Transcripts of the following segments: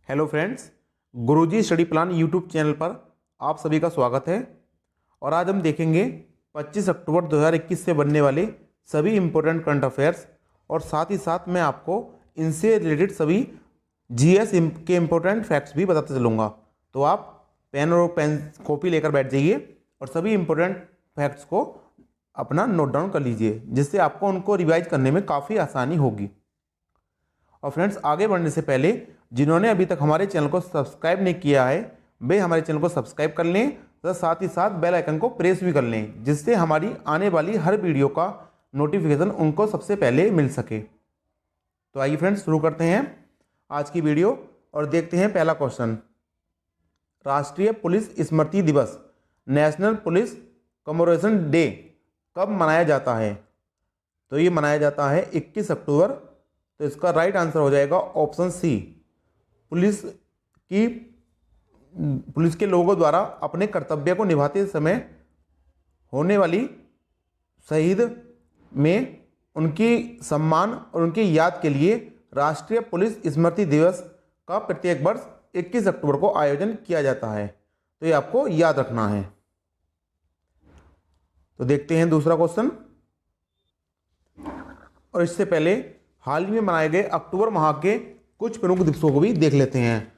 Hello friends, गुरुजी study plan YouTube channel पर आप सभी का स्वागत है। और आज हम देखेंगे 25 अक्टूबर 2021 से बनने वाले सभी इम्पोर्टेंट करंट अफेयर्स और साथ ही साथ मैं आपको इनसे रिलेटेड सभी जीएस के इम्पोर्टेंट फैक्ट्स भी बताते चलूँगा। तो आप पेन और कॉपी लेकर बैठ जाइए और सभी इम्पोर्टेंट फैक्ट्स को अपना नोट डाउन कर लीजिए, जिससे आपको उनको रिवाइज करने में काफ़ी आसानी होगी। और फ्रेंड्स, आगे बढ़ने से पहले जिन्होंने अभी तक हमारे चैनल को सब्सक्राइब नहीं किया है वे हमारे चैनल को सब्सक्राइब कर लें तथा साथ ही साथ बेल आइकन को प्रेस भी कर लें, जिससे हमारी आने वाली हर वीडियो का नोटिफिकेशन उनको सबसे पहले मिल सके। तो आइए फ्रेंड्स, शुरू करते हैं आज की वीडियो और देखते हैं पहला क्वेश्चन। राष्ट्रीय पुलिस स्मृति दिवस, नेशनल पुलिस कमेमोरेशन डे कब मनाया जाता है? तो ये मनाया जाता है 21 अक्टूबर। तो इसका राइट आंसर हो जाएगा ऑप्शन सी। पुलिस के लोगों द्वारा अपने कर्तव्य को निभाते समय होने वाली शहीद में उनकी सम्मान और उनकी याद के लिए राष्ट्रीय पुलिस स्मृति दिवस का प्रत्येक वर्ष 21 अक्टूबर को आयोजन किया जाता है। तो ये आपको याद रखना है। तो देखते हैं दूसरा क्वेश्चन। और इससे पहले हाल ही में मनाए गए अक्टूबर माह के कुछ प्रमुख दिवसों को भी देख लेते हैं।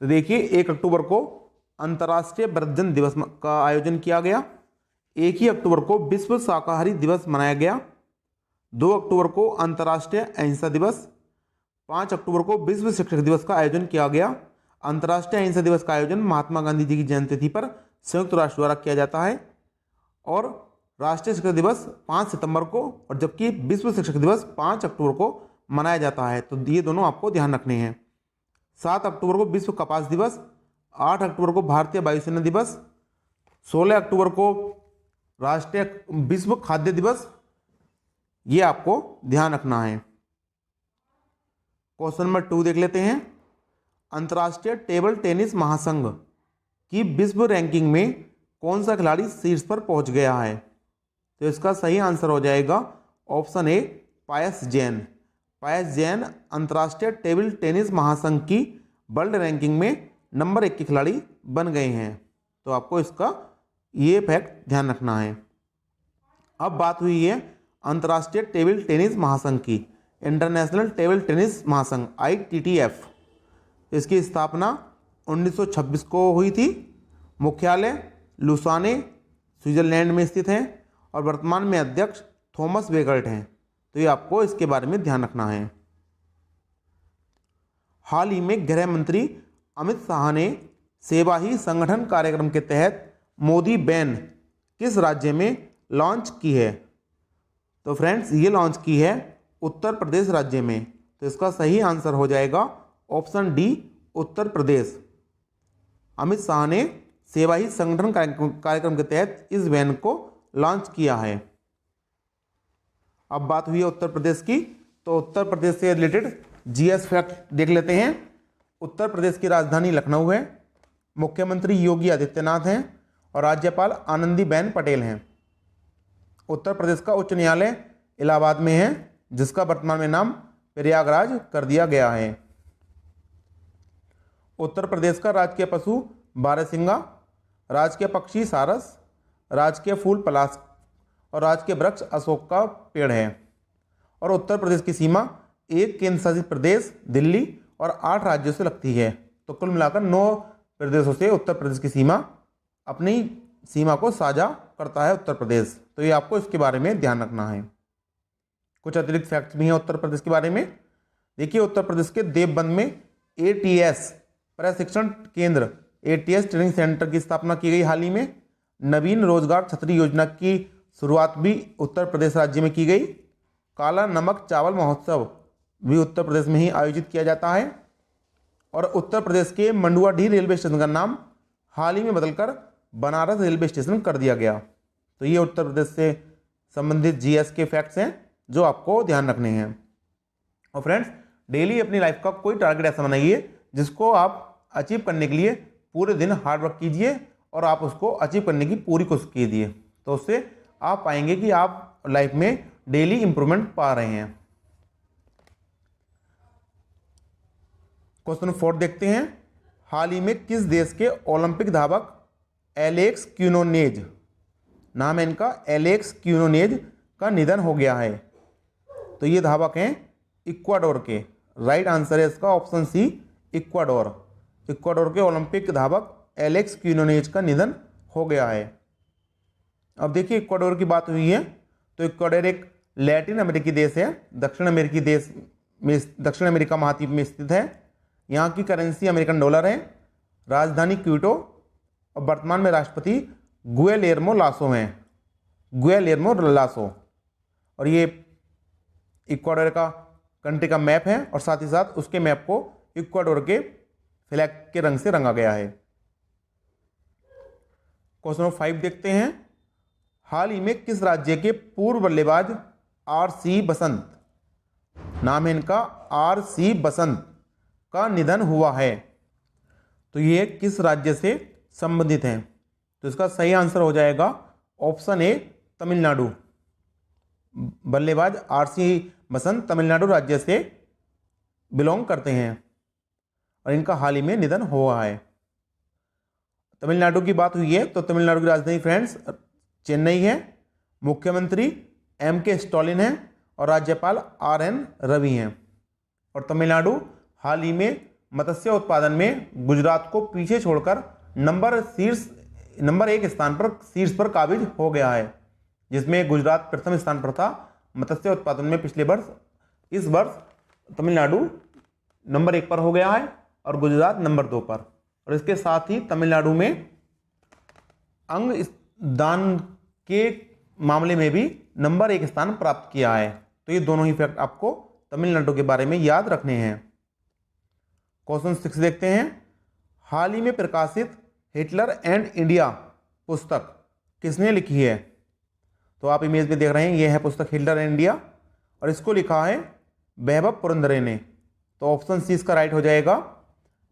तो देखिए, 1 अक्टूबर को अंतर्राष्ट्रीय वृद्धजन दिवस का आयोजन किया गया। 1 ही अक्टूबर को विश्व शाकाहारी दिवस मनाया गया। 2 अक्टूबर को अंतर्राष्ट्रीय अहिंसा दिवस। 5 अक्टूबर को विश्व शिक्षक दिवस का आयोजन किया गया। अंतर्राष्ट्रीय अहिंसा दिवस का आयोजन महात्मा गांधी जी की जन्मतिथि पर संयुक्त राष्ट्र द्वारा किया जाता है। और राष्ट्रीय शिक्षक दिवस 5 सितंबर को, और जबकि विश्व शिक्षक दिवस 5 अक्टूबर को मनाया जाता है। तो ये दोनों आपको ध्यान रखने हैं। 7 अक्टूबर को विश्व कपास दिवस। 8 अक्टूबर को भारतीय वायुसेना दिवस। 16 अक्टूबर को राष्ट्रीय विश्व खाद्य दिवस। ये आपको ध्यान रखना है। क्वेश्चन नंबर 2 देख लेते हैं। अंतर्राष्ट्रीय टेबल टेनिस महासंघ की विश्व रैंकिंग में कौन सा खिलाड़ी शीर्ष पर पहुंच गया है? तो इसका सही आंसर हो जाएगा ऑप्शन ए, पायस जैन। पायस जैन अंतर्राष्ट्रीय टेबल टेनिस महासंघ की वर्ल्ड रैंकिंग में नंबर 1 के खिलाड़ी बन गए हैं। तो आपको इसका ये फैक्ट ध्यान रखना है। अब बात हुई है अंतर्राष्ट्रीय टेबल टेनिस महासंघ की, इंटरनेशनल टेबल टेनिस महासंघ ITTF। इसकी स्थापना 1926 को हुई थी। मुख्यालय लुसाने स्विट्जरलैंड में स्थित है और वर्तमान में अध्यक्ष थॉमस बेगर्ट हैं। तो ये आपको इसके बारे में ध्यान रखना है। हाल ही में गृह मंत्री अमित शाह ने सेवा ही संगठन कार्यक्रम के तहत मोदी बैन किस राज्य में लॉन्च की है? तो फ्रेंड्स, ये लॉन्च की है उत्तर प्रदेश राज्य में। तो इसका सही आंसर हो जाएगा ऑप्शन डी, उत्तर प्रदेश। अमित शाह ने सेवा ही संगठन कार्यक्रम के तहत इस बैन को लॉन्च किया है। अब बात हुई है उत्तर प्रदेश की, तो उत्तर प्रदेश से रिलेटेड जीएस फैक्ट देख लेते हैं। उत्तर प्रदेश की राजधानी लखनऊ है। मुख्यमंत्री योगी आदित्यनाथ हैं और राज्यपाल आनंदीबेन पटेल हैं। उत्तर प्रदेश का उच्च न्यायालय इलाहाबाद में है, जिसका वर्तमान में नाम प्रयागराज कर दिया गया है। उत्तर प्रदेश का राजकीय पशु बारहसिंगा, राजकीय पक्षी सारस, राजकीय फूल पलाश और राजकीय वृक्ष अशोक का पेड़ है। और उत्तर प्रदेश की सीमा 1 केंद्र शासित प्रदेश दिल्ली और 8 राज्यों से लगती है। तो कुल मिलाकर 9 प्रदेशों से उत्तर प्रदेश की सीमा अपनी सीमा को साझा करता है उत्तर प्रदेश। तो ये आपको इसके बारे में ध्यान रखना है। कुछ अतिरिक्त फैक्ट्स भी हैं उत्तर प्रदेश के बारे में। देखिए, उत्तर प्रदेश के देवबंद में ATS प्रशिक्षण केंद्र, ATS ट्रेनिंग सेंटर की स्थापना की गई। हाल ही में नवीन रोजगार छतरी योजना की शुरुआत भी उत्तर प्रदेश राज्य में की गई। काला नमक चावल महोत्सव भी उत्तर प्रदेश में ही आयोजित किया जाता है। और उत्तर प्रदेश के मंडुआडीह रेलवे स्टेशन का नाम हाल ही में बदलकर बनारस रेलवे स्टेशन कर दिया गया। तो ये उत्तर प्रदेश से संबंधित जीएस के फैक्ट्स हैं जो आपको ध्यान रखने हैं। और फ्रेंड्स, डेली अपनी लाइफ का कोई टारगेट ऐसा बनाइए जिसको आप अचीव करने के लिए पूरे दिन हार्ड वर्क कीजिए और आप उसको अचीव करने की पूरी कोशिश कीजिए। तो उससे आप पाएंगे कि आप लाइफ में डेली इंप्रूवमेंट पा रहे हैं। क्वेश्चन 4 देखते हैं। हाल ही में किस देश के ओलंपिक धावक एलेक्स क्यूनोनेज, नाम है इनका एलेक्स क्यूनोनेज, का निधन हो गया है? तो ये धावक हैं इक्वाडोर के। राइट आंसर है इसका ऑप्शन सी, इक्वाडोर। इक्वाडोर के ओलंपिक धावक एलेक्स क्यूनोनेज का निधन हो गया है। अब देखिए इक्वाडोर की बात हुई है तो इक्वाडोर एक लैटिन अमेरिकी देश है, दक्षिण अमेरिकी देश में, दक्षिण अमेरिका महाद्वीप में स्थित है। यहाँ की करेंसी अमेरिकन डॉलर है। राजधानी क्यूटो और वर्तमान में राष्ट्रपति गुएलेर्मो लासो हैं, गुएलेर्मो लासो। और ये इक्वाडोर का कंट्री का मैप है और साथ ही साथ उसके मैप को इक्वाडोर के फ्लैग के रंग से रंगा गया है। क्वेश्चन 5 देखते हैं। हाल ही में किस राज्य के पूर्व बल्लेबाज आर.सी. बसंत, नाम है इनका आर.सी. बसंत, का निधन हुआ है? तो ये किस राज्य से संबंधित हैं? तो इसका सही आंसर हो जाएगा ऑप्शन ए, तमिलनाडु। बल्लेबाज आर.सी. बसंत तमिलनाडु राज्य से बिलोंग करते हैं और इनका हाल ही में निधन हुआ है। तमिलनाडु की बात हुई है तो तमिलनाडु की राजधानी फ्रेंड्स चेन्नई है। मुख्यमंत्री M.K. स्टालिन है और राज्यपाल R.N. रवि हैं। और तमिलनाडु हाल ही में मत्स्य उत्पादन में गुजरात को पीछे छोड़कर नंबर 1 स्थान पर शीर्ष पर काबिज हो गया है, जिसमें गुजरात प्रथम स्थान पर था मत्स्य उत्पादन में पिछले वर्ष। इस वर्ष तमिलनाडु नंबर 1 पर हो गया है और गुजरात नंबर 2 पर। और इसके साथ ही तमिलनाडु में अंग दान के मामले में भी नंबर 1 स्थान प्राप्त किया है। तो ये दोनों ही फैक्ट आपको तमिलनाडु के बारे में याद रखने हैं। क्वेश्चन 6 देखते हैं। हाल ही में प्रकाशित हिटलर एंड इंडिया पुस्तक किसने लिखी है? तो आप इमेज में देख रहे हैं, यह है पुस्तक हिटलर एंड इंडिया और इसको लिखा है वैभव पुरंदरे ने। तो ऑप्शन सी इसका राइट हो जाएगा।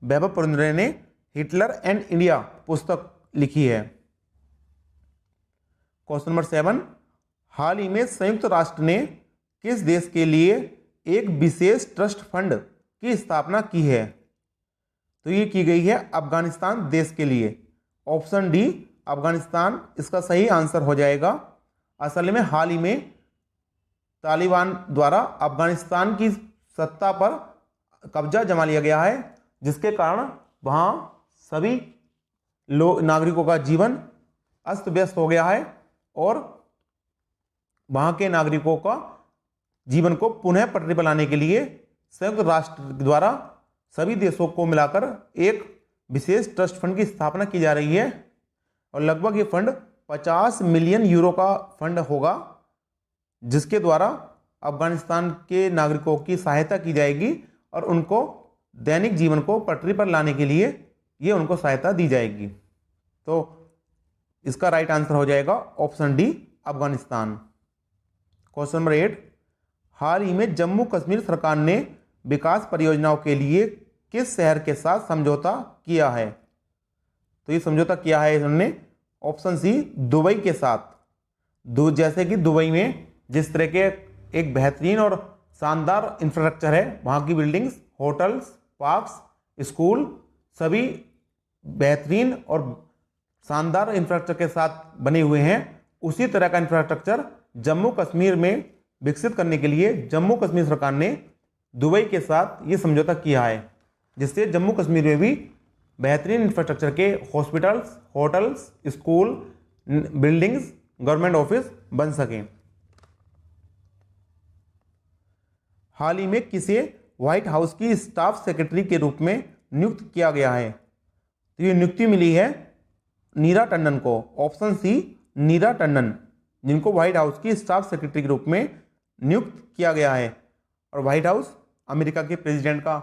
वैभव पुरंदरे ने हिटलर एंड इंडिया पुस्तक लिखी है। Question number 7। हाल ही में संयुक्त राष्ट्र ने किस देश के लिए एक विशेष ट्रस्ट फंड की स्थापना की है? तो ये की गई है अफगानिस्तान देश के लिए। ऑप्शन डी, अफगानिस्तान इसका सही आंसर हो जाएगा। असल में हाल ही में तालिबान द्वारा अफगानिस्तान की सत्ता पर कब्जा जमा लिया गया है, जिसके कारण वहाँ सभी नागरिकों का जीवन अस्त व्यस्त हो गया है और वहाँ के नागरिकों का जीवन को पुनः पटरी पर लाने के लिए संयुक्त राष्ट्र द्वारा सभी देशों को मिलाकर एक विशेष ट्रस्ट फंड की स्थापना की जा रही है और लगभग ये फंड 50 मिलियन यूरो का फंड होगा, जिसके द्वारा अफगानिस्तान के नागरिकों की सहायता की जाएगी और उनको दैनिक जीवन को पटरी पर लाने के लिए ये उनको सहायता दी जाएगी। तो इसका राइट आंसर हो जाएगा option D, Afghanistan. Question number 8। हाल ही में जम्मू कश्मीर सरकार ने विकास परियोजनाओं के लिए किस शहर के साथ समझौता किया है? तो ये समझौता किया है इन्होंने ऑप्शन सी, दुबई के साथ। जैसे कि दुबई में जिस तरह के एक बेहतरीन और शानदार इंफ्रास्ट्रक्चर है, वहाँ की बिल्डिंग्स, होटल्स, पार्क्स, स्कूल सभी बेहतरीन और शानदार इंफ्रास्ट्रक्चर के साथ बने हुए हैं, उसी तरह का इंफ्रास्ट्रक्चर जम्मू कश्मीर में विकसित करने के लिए जम्मू कश्मीर सरकार ने दुबई के साथ ये समझौता किया है, जिससे जम्मू कश्मीर में भी बेहतरीन इंफ्रास्ट्रक्चर के hospitals, hotels, school, buildings, government office बन सकें। हाल ही में किसे व्हाइट हाउस की स्टाफ सेक्रेटरी के रूप में नियुक्त किया गया है? तो ये नियुक्ति मिली है नीरा टंडन को। ऑप्शन सी, नीरा टंडन, जिनको व्हाइट हाउस की स्टाफ सेक्रेटरी के रूप में नियुक्त किया गया है। और व्हाइट हाउस अमेरिका के प्रेसिडेंट का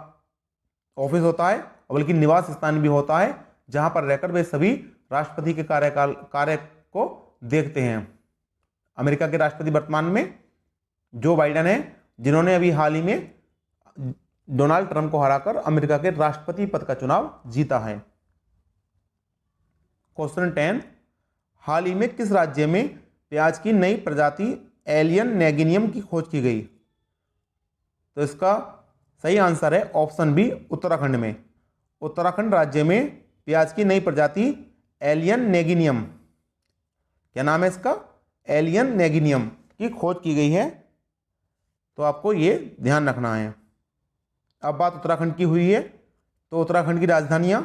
ऑफिस होता है, बल्कि निवास स्थान भी होता है, जहां पर रहकर वे सभी राष्ट्रपति के कार्य को देखते हैं। अमेरिका के राष्ट्रपति वर्तमान में जो बाइडेन है, जिन्होंने अभी हाल ही में डोनाल्ड ट्रंप को हराकर अमेरिका के राष्ट्रपति पद का चुनाव जीता है। क्वेश्चन 10। हाल ही में किस राज्य में प्याज की नई प्रजाति एलियन नेगिनियम की खोज की गई? तो इसका सही आंसर है ऑप्शन बी उत्तराखंड में। उत्तराखंड राज्य में प्याज की नई प्रजाति एलियन नेगिनियम, क्या नाम है इसका, एलियन नेगिनियम की खोज की गई है। तो आपको ये ध्यान रखना है। अब बात उत्तराखंड की हुई है, तो उत्तराखंड की राजधानियाँ,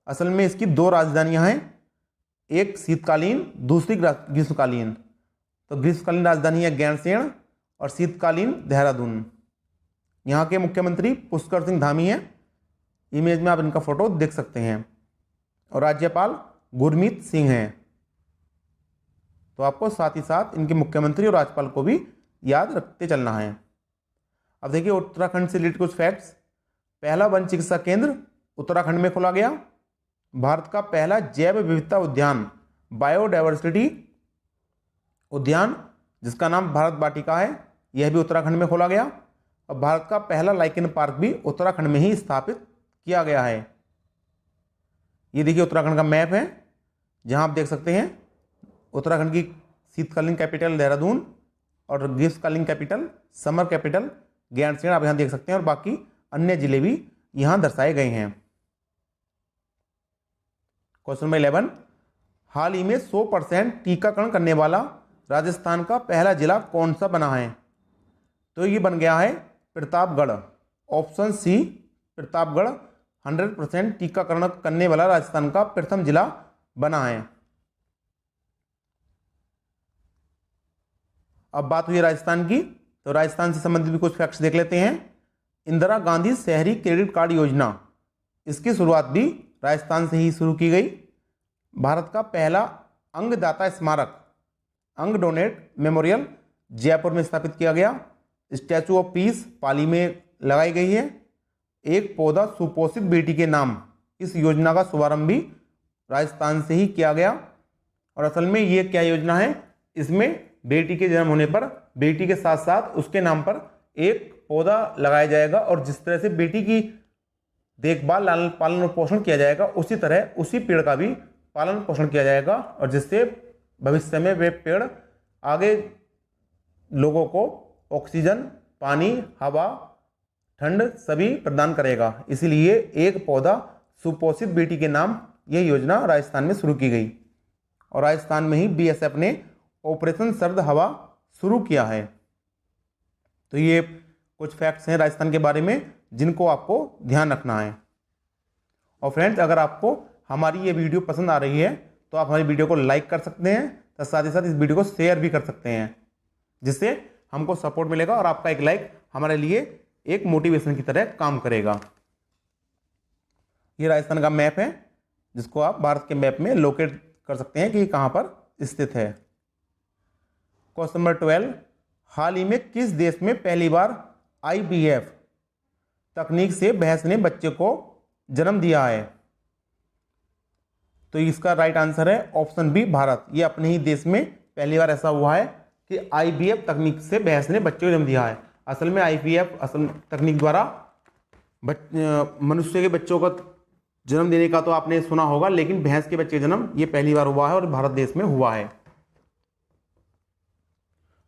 असल में इसकी दो राजधानियाँ हैं, एक शीतकालीन दूसरी ग्रीष्मकालीन। तो ग्रीष्मकालीन राजधानी है गैरसैंण और शीतकालीन देहरादून। यहाँ के मुख्यमंत्री पुष्कर सिंह धामी हैं, इमेज में आप इनका फोटो देख सकते हैं, और राज्यपाल गुरमीत सिंह हैं। तो आपको साथ ही साथ इनके मुख्यमंत्री और राज्यपाल को भी याद रखते चलना है। अब देखिए उत्तराखंड से रिलेटेड कुछ फैक्ट्स। पहला वन चिकित्सा केंद्र उत्तराखंड में खोला गया। भारत का पहला जैव विविधता उद्यान, बायोडायवर्सिटी उद्यान, जिसका नाम भारत वाटिका है, यह भी उत्तराखंड में खोला गया। और भारत का पहला लाइकेन पार्क भी उत्तराखंड में ही स्थापित किया गया है। ये देखिए उत्तराखंड का मैप है, जहां आप देख सकते हैं उत्तराखंड की शीतकालीन कैपिटल देहरादून और ग्रीष्मकालीन कैपिटल समर कैपिटल गैरसैंण आप यहां देख सकते हैं, और बाकी अन्य जिले भी यहां दर्शाए गए हैं। क्वेश्चन नंबर 11, हाल ही में 100% टीकाकरण करने वाला राजस्थान का पहला जिला कौन सा बना है? तो ये बन गया है प्रतापगढ़। ऑप्शन सी प्रतापगढ़ 100% टीकाकरण करने वाला राजस्थान का प्रथम जिला बना है। अब बात हुई राजस्थान की, तो राजस्थान से संबंधित भी कुछ फैक्ट्स देख लेते हैं। इंदिरा गांधी शहरी क्रेडिट कार्ड योजना, इसकी शुरुआत भी राजस्थान से ही शुरू की गई। भारत का पहला अंगदाता स्मारक, अंग डोनेट मेमोरियल, जयपुर में स्थापित किया गया। स्टैचू ऑफ पीस पाली में लगाई गई है। एक पौधा सुपोषित बेटी के नाम, इस योजना का शुभारंभ भी राजस्थान से ही किया गया। और असल में ये क्या योजना है, इसमें बेटी के जन्म होने पर बेटी के साथ साथ उसके नाम पर एक पौधा लगाया जाएगा, और जिस तरह से बेटी की देखभाल लालन पालन और पोषण किया जाएगा, उसी तरह उसी पेड़ का भी पालन पोषण किया जाएगा, और जिससे भविष्य में वे पेड़ आगे लोगों को ऑक्सीजन, पानी, हवा, ठंड सभी प्रदान करेगा। इसीलिए एक पौधा सुपोषित बेटी के नाम यह योजना राजस्थान में शुरू की गई, और राजस्थान में ही बीएसएफ ने ऑपरेशन सर्द हवा शुरू किया है। तो ये कुछ फैक्ट्स हैं राजस्थान के बारे में जिनको आपको ध्यान रखना है। और फ्रेंड्स, अगर आपको हमारी ये वीडियो पसंद आ रही है तो आप हमारी वीडियो को लाइक कर सकते हैं, तो साथ ही साथ इस वीडियो को शेयर भी कर सकते हैं, जिससे हमको सपोर्ट मिलेगा, और आपका एक लाइक हमारे लिए एक मोटिवेशन की तरह काम करेगा। ये राजस्थान का मैप है, जिसको आप भारत के मैप में लोकेट कर सकते हैं कि कहाँ पर स्थित है। क्वेश्चन नंबर 12, हाल ही में किस देश में पहली बार आईवीएफ तकनीक से भैंस ने बच्चे को जन्म दिया है? तो इसका राइट आंसर है ऑप्शन बी भारत। ये अपने ही देश में पहली बार ऐसा हुआ है कि आईवीएफ तकनीक से भैंस ने बच्चे को जन्म दिया है। असल में आईवीएफ तकनीक द्वारा मनुष्य के बच्चों का जन्म देने का तो आपने सुना होगा, लेकिन भैंस के बच्चे का जन्म ये पहली बार हुआ है और भारत देश में हुआ है।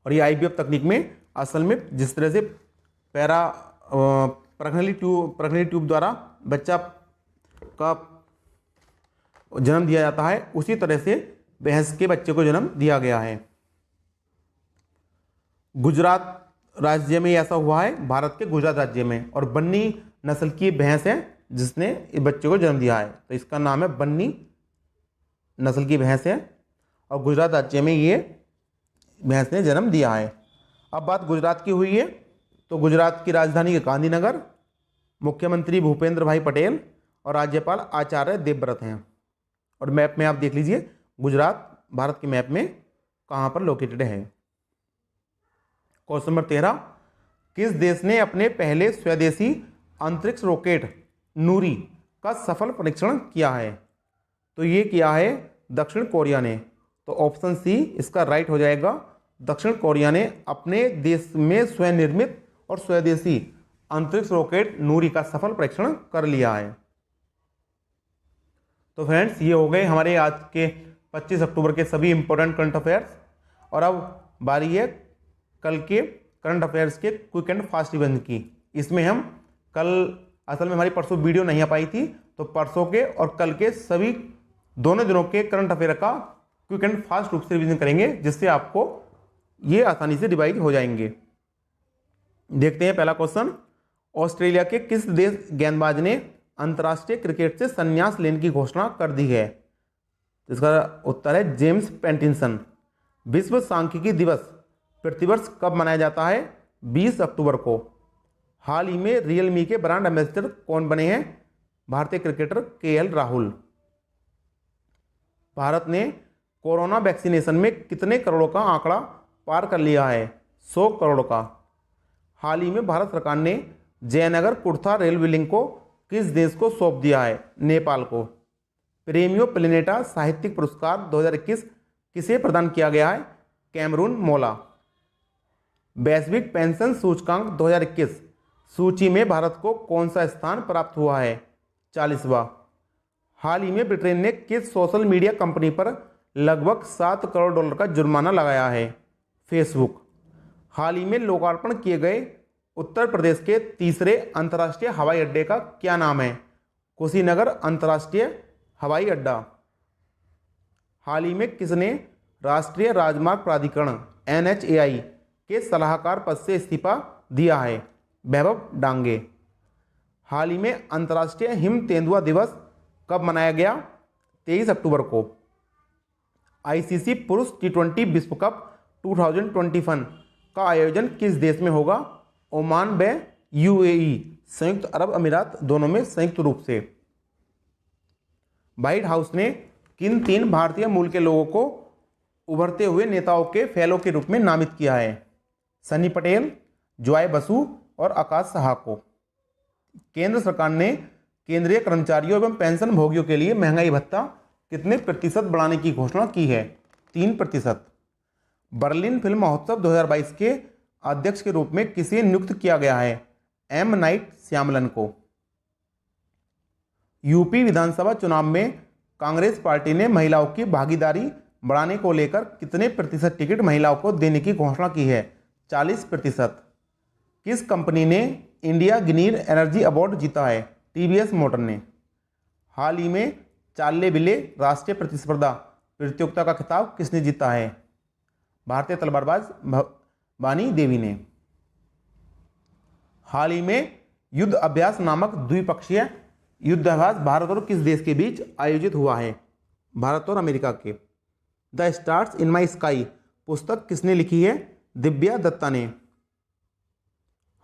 और ये आईवीएफ तकनीक में असल में जिस तरह से प्रेग्नेंसी ट्यूब द्वारा बच्चा का जन्म दिया जाता है, उसी तरह से भैंस के बच्चे को जन्म दिया गया है। गुजरात राज्य में ऐसा हुआ है, भारत के गुजरात राज्य में, और बन्नी नस्ल की भैंस है जिसने इस बच्चे को जन्म दिया है। तो इसका नाम है बन्नी नस्ल की भैंस है, और गुजरात राज्य में ये भैंस ने जन्म दिया है। अब बात गुजरात की हुई है, तो गुजरात की राजधानी गांधीनगर, मुख्यमंत्री भूपेंद्र भाई पटेल और राज्यपाल आचार्य देवव्रत हैं। और मैप में आप देख लीजिए गुजरात भारत के मैप में कहाँ पर लोकेटेड है। क्वेश्चन नंबर 13, किस देश ने अपने पहले स्वदेशी अंतरिक्ष रॉकेट नूरी का सफल परीक्षण किया है? तो ये किया है दक्षिण कोरिया ने। तो ऑप्शन सी इसका राइट हो जाएगा। दक्षिण कोरिया ने अपने देश में स्वनिर्मित और स्वदेशी अंतरिक्ष रॉकेट नूरी का सफल परीक्षण कर लिया है। तो फ्रेंड्स, ये हो गए हमारे आज के 25 अक्टूबर के सभी इंपॉर्टेंट करंट अफेयर्स। और अब बारी है कल के करंट अफेयर्स के क्विक एंड फास्ट इवेंट की। इसमें हम कल असल में हमारी परसों वीडियो नहीं आ पाई थी, तो परसों के और कल के सभी दोनों दिनों के करंट अफेयर का क्विक एंड फास्ट रूप से रिवीजन करेंगे, जिससे आपको ये आसानी से रिवाइज हो जाएंगे। देखते हैं पहला क्वेश्चन। ऑस्ट्रेलिया के किस देश गेंदबाज ने अंतर्राष्ट्रीय क्रिकेट से संन्यास लेने की घोषणा कर दी है? इसका उत्तर है जेम्स पैटिंसन। विश्व सांख्यिकी दिवस प्रतिवर्ष कब मनाया जाता है? 20 अक्टूबर को। हाल ही में रियलमी के ब्रांड एम्बेसडर कौन बने हैं? भारतीय क्रिकेटर KL राहुल। भारत ने कोरोना वैक्सीनेशन में कितने करोड़ों का आंकड़ा पार कर लिया है? 100 करोड़ का। हाल ही में भारत सरकार ने जयनगर कुर्था रेलवे लिंक को किस देश को सौंप दिया है? नेपाल को। प्रेमियो प्लेनेटा साहित्यिक पुरस्कार 2021 किसे प्रदान किया गया है? कैमरून मोला। वैश्विक पेंशन सूचकांक 2021 सूची में भारत को कौन सा स्थान प्राप्त हुआ है? 40वां। हाल ही में ब्रिटेन ने किस सोशल मीडिया कंपनी पर लगभग $7 करोड़ का जुर्माना लगाया है? फेसबुक। हाल ही में लोकार्पण किए गए उत्तर प्रदेश के तीसरे अंतर्राष्ट्रीय हवाई अड्डे का क्या नाम है? कुशीनगर अंतर्राष्ट्रीय हवाई अड्डा। हाल ही में किसने राष्ट्रीय राजमार्ग प्राधिकरण NHAI के सलाहकार पद से इस्तीफा दिया है? वैभव डांगे। हाल ही में अंतर्राष्ट्रीय हिम तेंदुआ दिवस कब मनाया गया? 23 अक्टूबर को। ICC पुरुष T20 विश्व कप 2021 का आयोजन किस देश में होगा? ओमान व UAE संयुक्त अरब अमीरात, दोनों में संयुक्त रूप से। व्हाइट हाउस ने किन 3 भारतीय मूल के लोगों को उभरते हुए नेताओं के फेलो के रूप में नामित किया है? सनी पटेल, जॉय बसु और आकाश साहा को। केंद्र सरकार ने केंद्रीय कर्मचारियों एवं पेंशन भोगियों के लिए महंगाई भत्ता कितने प्रतिशत बढ़ाने की घोषणा की है? 3%। बर्लिन फिल्म महोत्सव 2022 के अध्यक्ष के रूप में किसे नियुक्त किया गया है? M नाइट श्यामलन को। यूपी विधानसभा चुनाव में कांग्रेस पार्टी ने महिलाओं की भागीदारी बढ़ाने को लेकर कितने प्रतिशत टिकट महिलाओं को देने की घोषणा की है? 40%। किस कंपनी ने इंडिया ग्रीन एनर्जी अवार्ड जीता है? TVS मोटर ने। हाल ही में चाले बिले राष्ट्रीय प्रतिस्पर्धा प्रतियोगिता का खिताब किसने जीता है? भारतीय तलवारबाज वानी देवी ने। हाल ही में युद्ध अभ्यास नामक द्विपक्षीय युद्धाभ्यास भारत और किस देश के बीच आयोजित हुआ है? भारत और अमेरिका के। The stars in my sky पुस्तक किसने लिखी है? दिव्या दत्ता ने।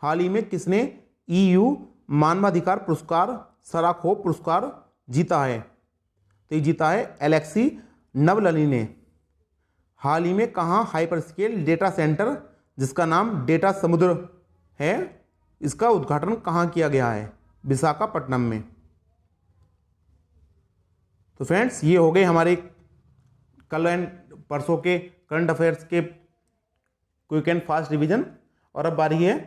हाल ही में किसने EU मानवाधिकार पुरस्कार सराकोव पुरस्कार जीता है? तो ये जीता है एलेक्सी नवलनी ने। हाल ही में कहाँ हाइपर स्केल डेटा सेंटर जिसका नाम डेटा समुद्र है, इसका उद्घाटन कहाँ किया गया है? विशाखापट्टनम में। तो फ्रेंड्स, ये हो गए हमारे कल एंड परसों के करंट अफेयर्स के क्विक एंड फास्ट रिवीजन। और अब बारी है,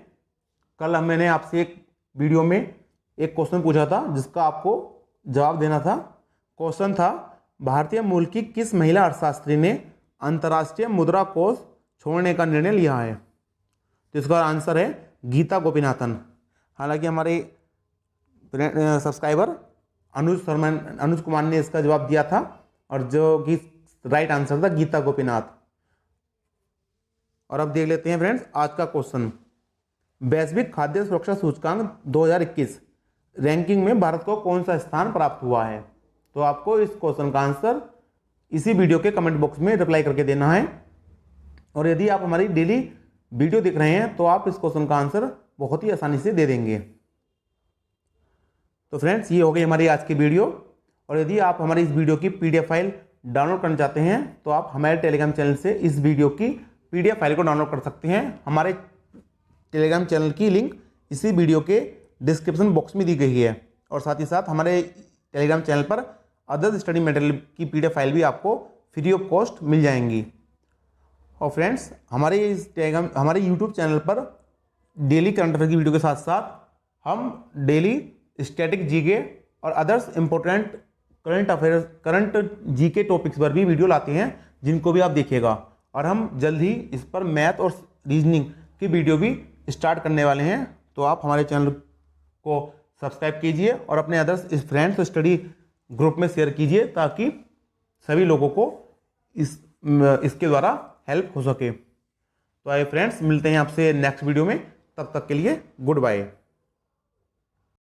कल मैंने आपसे एक वीडियो में एक क्वेश्चन पूछा था जिसका आपको जवाब देना था। क्वेश्चन था, भारतीय मूल की किस महिला अर्थशास्त्री ने अंतर्राष्ट्रीय मुद्रा कोष छोड़ने का निर्णय लिया है? तो इसका आंसर है गीता गोपीनाथन। हालांकि हमारे सब्सक्राइबर अनुज कुमार ने इसका जवाब दिया था, और जो कि राइट आंसर था गीता गोपीनाथ। और अब देख लेते हैं फ्रेंड्स आज का क्वेश्चन। वैश्विक खाद्य सुरक्षा सूचकांक 2021 रैंकिंग में भारत को कौन सा स्थान प्राप्त हुआ है? तो आपको इस क्वेश्चन का आंसर इसी वीडियो के कमेंट बॉक्स में रिप्लाई करके देना है। और यदि आप हमारी डेली वीडियो देख रहे हैं तो आप इस क्वेश्चन का आंसर बहुत ही आसानी से दे देंगे। तो फ्रेंड्स, ये हो गई हमारी आज की वीडियो। और यदि आप हमारी इस वीडियो की PDF फाइल डाउनलोड करना चाहते हैं तो आप हमारे टेलीग्राम चैनल से इस वीडियो की PDF फाइल को डाउनलोड कर सकते हैं। हमारे टेलीग्राम चैनल की लिंक इसी वीडियो के डिस्क्रिप्शन बॉक्स में दी गई है। और साथ ही साथ हमारे टेलीग्राम चैनल पर अदर स्टडी मटेरियल की PDF फाइल भी आपको फ्री ऑफ कॉस्ट मिल जाएंगी। और फ्रेंड्स, हमारे YouTube चैनल पर डेली करंट अफेयर की वीडियो के साथ साथ हम डेली स्टैटिक जीके और others important current GK topics पर भी वीडियो लाते हैं, जिनको भी आप देखिएगा। और हम जल्द ही इस पर मैथ और रीजनिंग की वीडियो भी स्टार्ट करने वाले हैं। तो आप हमारे चैनल को सब्सक्राइब कीजिए और अपने अदर्स फ्रेंड्स स्टडी ग्रुप में शेयर कीजिए ताकि सभी लोगों को इसके द्वारा हेल्प हो सके। तो आइए फ्रेंड्स, मिलते हैं आपसे नेक्स्ट वीडियो में, तब तक के लिए गुड बाय।